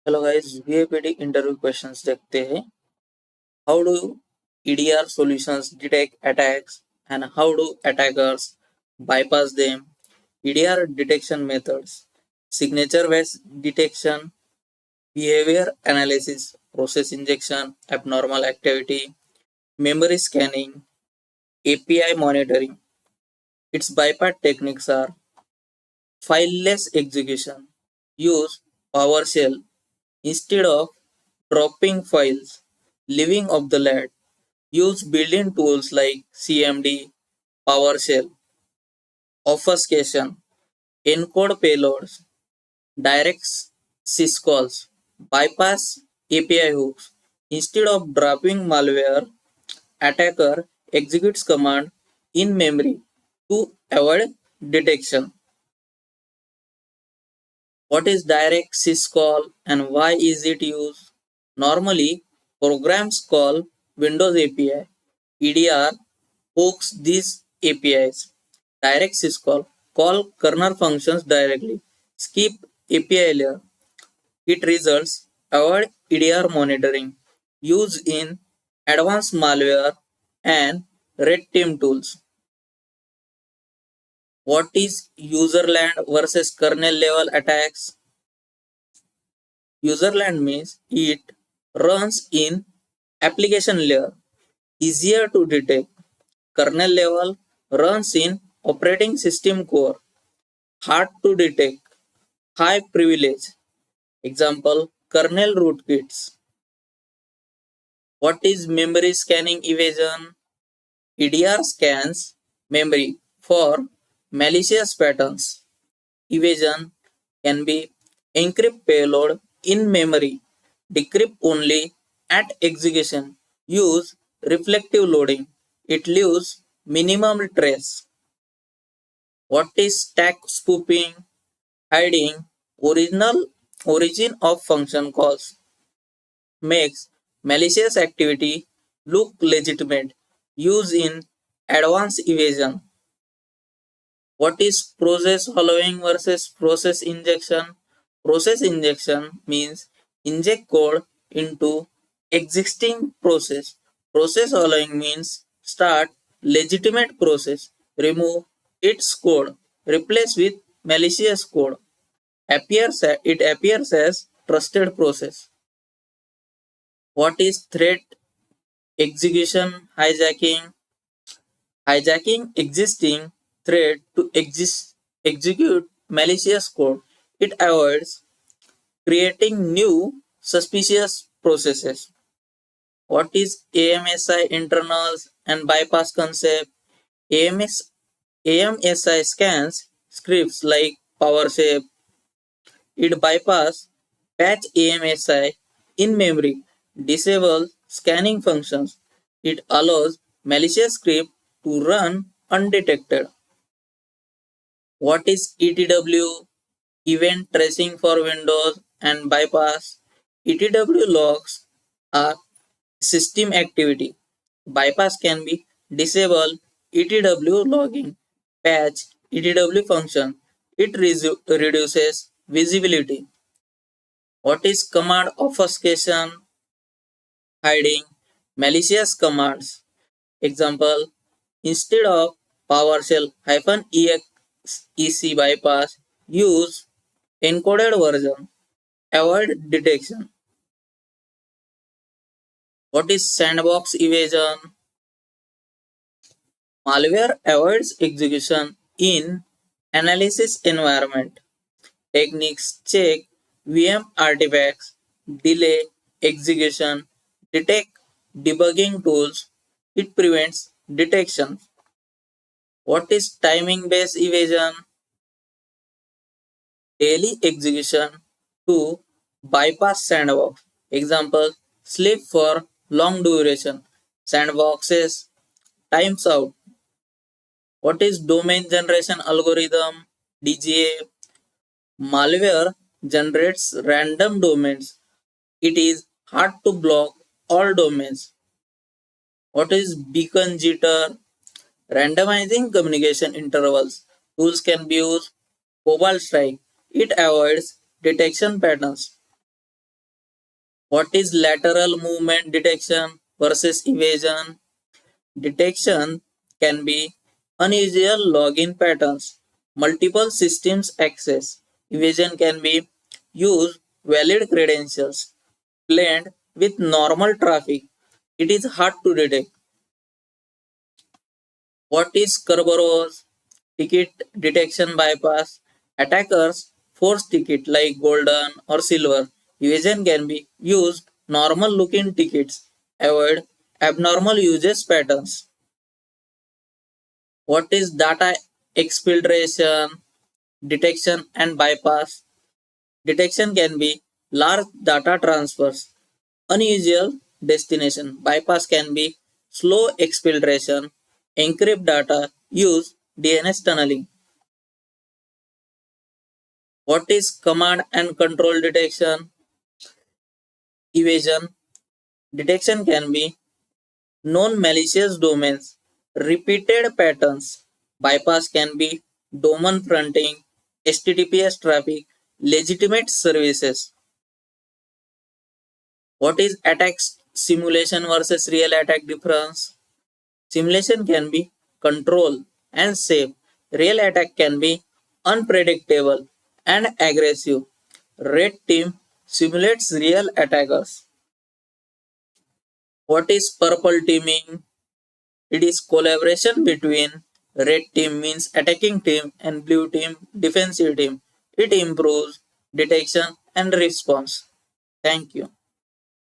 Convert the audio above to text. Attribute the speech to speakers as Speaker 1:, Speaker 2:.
Speaker 1: Hello guys, वीएपीटी interview questions देखते हैं. How do EDR solutions detect attacks and how do attackers bypass them? EDR detection methods: signature-based detection, behavior analysis, process injection, abnormal activity, memory scanning, API monitoring. Its bypass techniques are fileless execution. Use PowerShell instead of dropping files, living off the land. Use built-in tools like CMD, PowerShell, obfuscation, encode payloads, direct syscalls, bypass API hooks. Instead of dropping malware, attacker executes command in memory to avoid detection. What is direct syscall and why is it used? Normally, programs call Windows API. EDR hooks these APIs. Direct syscall call kernel functions directly. Skip API layer. It results avoid EDR monitoring. Use in advanced malware and red team tools. What is userland versus kernel level attacks? Userland means it runs in application layer, easier to detect. Kernel level runs in operating system core, hard to detect, high privilege. Example, kernel rootkits. What is memory scanning evasion? EDR scans memory for malicious patterns. Evasion can be encrypt payload in memory, decrypt only at execution, use reflective loading. It leaves minimum trace. What is stack spoofing? Hiding origin of function calls makes malicious activity look legitimate. Use in advanced evasion. What is process hollowing versus process injection? Process injection means inject code into existing process. Process hollowing means start legitimate process, remove its code, replace with malicious code. It appears as trusted process. What is threat execution hijacking? Hijacking existing thread to execute malicious code. It avoids creating new suspicious processes. What is AMSI internals and bypass concept? AMSI scans scripts like PowerShell. It bypass patch AMSI in memory, disable scanning functions. It allows malicious script to run undetected. What is ETW? Event tracing for Windows and bypass. ETW logs are system activity. Bypass can be disable ETW logging, patch ETW function. It reduces visibility. What is command obfuscation? Hiding malicious commands. Example, instead of PowerShell -exec bypass, use encoded version. Avoid detection. What is sandbox evasion? Malware avoids execution in analysis environment. Techniques check VM artifacts, delay execution, detect debugging tools. It prevents detection. What is timing based evasion? Daily execution to bypass sandbox. Example, sleep for long duration. Sandboxes times out. What is domain generation algorithm? DGA. Malware generates random domains. It is hard to block all domains. What is beacon jitter? Randomizing communication intervals. Tools can be used. Cobalt strike. It avoids detection patterns. What is lateral movement detection versus evasion? Detection can be unusual login patterns, multiple systems access. Evasion can be use valid credentials, blend with normal traffic. It is hard to detect. What is Kerberos ticket detection bypass? Attackers force ticket like golden or silver. Evasion can be used normal looking tickets. Avoid abnormal usage patterns. What is data exfiltration, detection and bypass? Detection can be large data transfers, unusual destination. Bypass can be slow exfiltration, encrypt data, use DNS tunneling. What is command and control detection? Evasion. Detection can be known malicious domains, repeated patterns. Bypass can be domain fronting, HTTPS traffic, legitimate services. What is attack simulation versus real attack difference? Simulation can be control and safe. Real attack can be unpredictable and aggressive. Red team simulates real attackers. What is purple teaming? It is collaboration between red team means attacking team and blue team defensive team. It improves detection and response. Thank you.